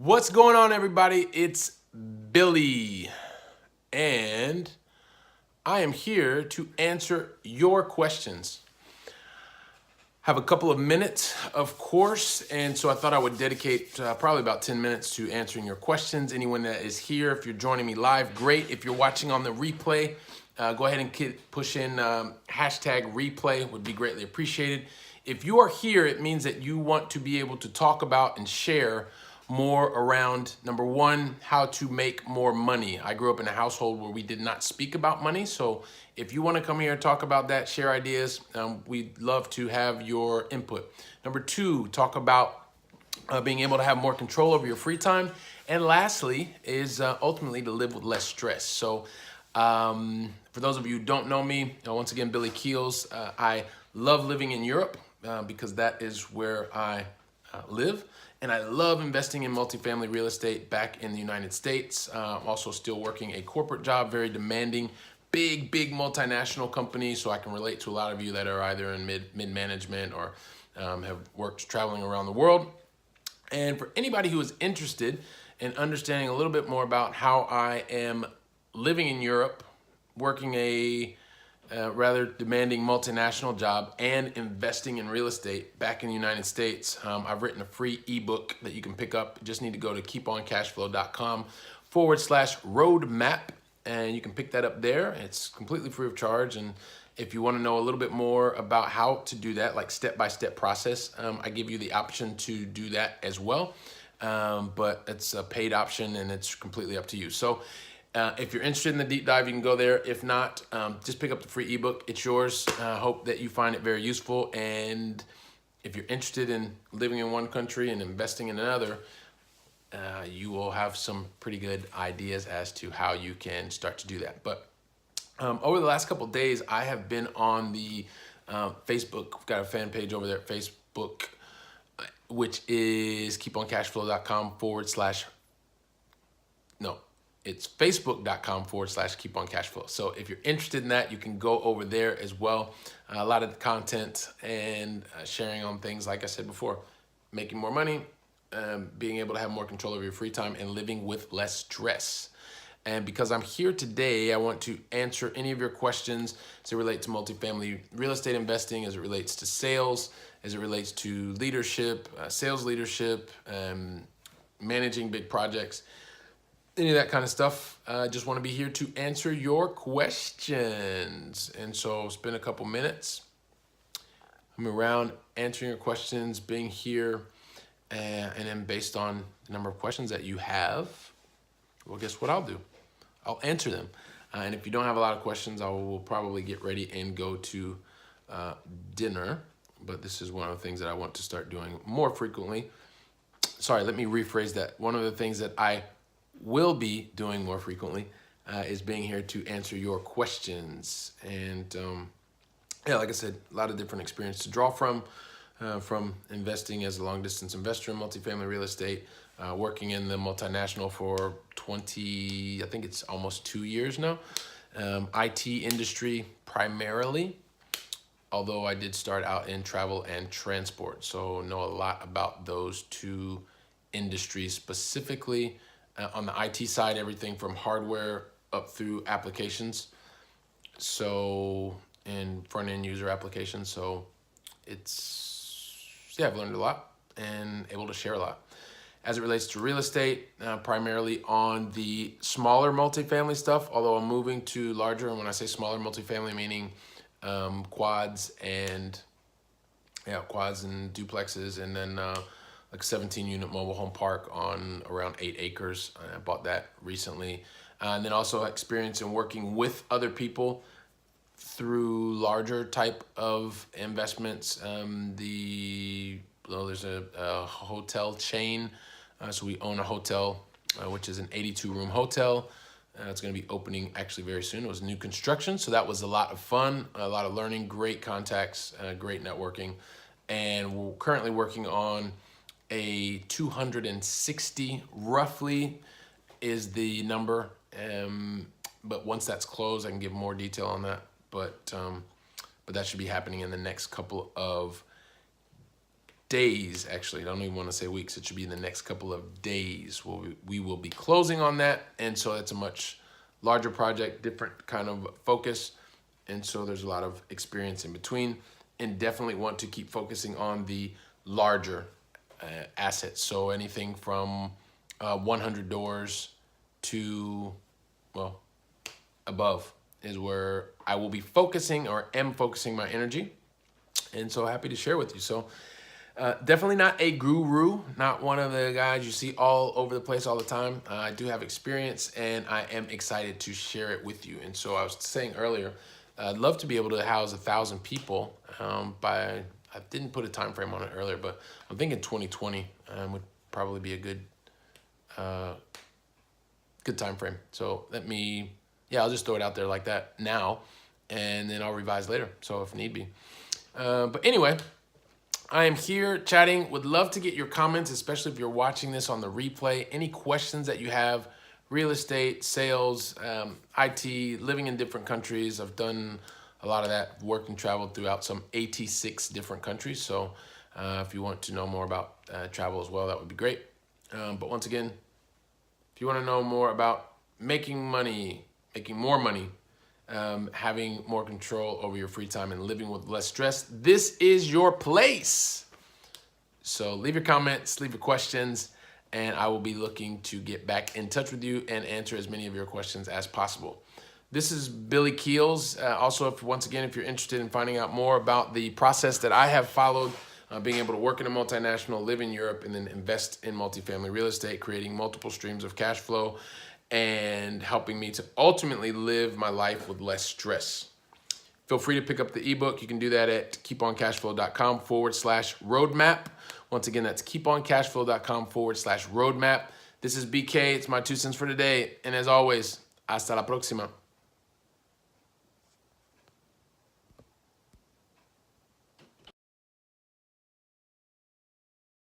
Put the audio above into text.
What's going on, everybody? It's Billy, and I am here to answer your questions. Have a couple of minutes, of course, and so I thought I would dedicate probably about 10 minutes to answering your questions. Anyone that is here, if you're joining me live, great. If you're watching on the replay, go ahead and push in hashtag replay, would be greatly appreciated. If you are here, it means that you want to be able to talk about and share more around, number one, how to make more money. I grew up in a household where we did not speak about money. So if you want to come here and talk about that, share ideas, we'd love to have your input. Number two, talk about being able to have more control over your free time. And lastly is ultimately to live with less stress. So for those of you who don't know me, once again, Billy Keels. I love living in Europe because that is where I live. And I love investing in multifamily real estate back in the United States. I'm also still working a corporate job, very demanding, big multinational company. So I can relate to a lot of you that are either in mid-management or have worked traveling around the world. And for anybody who is interested in understanding a little bit more about how I am living in Europe, working a rather demanding multinational job and investing in real estate back in the United States, I've written a free ebook that you can pick up. You just need to go to keeponcashflow.com/roadmap, and you can pick that up there. It's completely free of charge. And if you want to know a little bit more about how to do that, like step-by-step process, I give you the option to do that as well. But it's a paid option and it's completely up to you. So if you're interested in the deep dive, you can go there. If not, just pick up the free ebook. It's yours. Hope that you find it very useful. And if you're interested in living in one country and investing in another, you will have some pretty good ideas as to how you can start to do that. But over the last couple of days, I have been on the Facebook. We've got a fan page over there at Facebook, which is keeponcashflow.com/ no. It's facebook.com/keeponcashflow. So if you're interested in that, you can go over there as well. A lot of the content and sharing on things, like I said before, making more money, being able to have more control over your free time, and living with less stress. And because I'm here today, I want to answer any of your questions as it relates to multifamily real estate investing, as it relates to sales, as it relates to leadership, sales leadership, managing big projects. Any of that kind of stuff. I just want to be here to answer your questions. And so spend a couple minutes. I'm around answering your questions, being here, and then based on the number of questions that you have, well, guess what I'll do? I'll answer them. And if you don't have a lot of questions, I will probably get ready and go to dinner. But this is one of the things that I want to start doing more frequently. Sorry, let me rephrase that. One of the things that I will be doing more frequently is being here to answer your questions. And yeah, like I said, a lot of different experience to draw from investing as a long distance investor in multifamily real estate, working in the multinational for 20, I think it's almost 2 years now. IT industry primarily, although I did start out in travel and transport. So know a lot about those two industries specifically. On the IT side, everything from hardware up through applications. So, and front end user applications. So yeah, I've learned a lot and able to share a lot. As it relates to real estate, primarily on the smaller multifamily stuff, although I'm moving to larger. And when I say smaller multifamily, meaning quads and duplexes, and then like a 17-unit mobile home park on around 8 acres. I bought that recently. And then also experience in working with other people through larger type of investments. There's a hotel chain. So we own a hotel, which is an 82-room hotel. It's going to be opening actually very soon. It was new construction, so that was a lot of fun, a lot of learning, great contacts, great networking. And we're currently working on a 260 roughly is the number. But once that's closed, I can give more detail on that. But that should be happening in the next couple of days, actually. I don't even want to say weeks. It should be in the next couple of days. We will be closing on that. And so it's a much larger project, different kind of focus. And so there's a lot of experience in between, and definitely want to keep focusing on the larger assets. So anything from 100 doors to, well, above is where I will be focusing, or am focusing, my energy. And so happy to share with you. So definitely not a guru, not one of the guys you see all over the place all the time. I do have experience, and I am excited to share it with you. And so I was saying earlier, I'd love to be able to house 1,000 people by, I didn't put a time frame on it earlier, but I'm thinking 2020 would probably be a good time frame. So I'll just throw it out there like that now, and then I'll revise later, so if need be. But anyway, I am here chatting. Would love to get your comments, especially if you're watching this on the replay. Any questions that you have, real estate, sales, IT, living in different countries. I've done a lot of that, worked and traveled throughout some 86 different countries. So if you want to know more about travel as well, that would be great. But once again, if you want to know more about making money, making more money, having more control over your free time, and living with less stress, this is your place. So leave your comments, leave your questions, and I will be looking to get back in touch with you and answer as many of your questions as possible. This is Billy Keels. Also, if you're interested in finding out more about the process that I have followed, being able to work in a multinational, live in Europe, and then invest in multifamily real estate, creating multiple streams of cash flow, and helping me to ultimately live my life with less stress. Feel free to pick up the ebook. You can do that at keeponcashflow.com/roadmap. Once again, that's keeponcashflow.com/roadmap. This is BK. It's my 2 cents for today. And as always, hasta la próxima.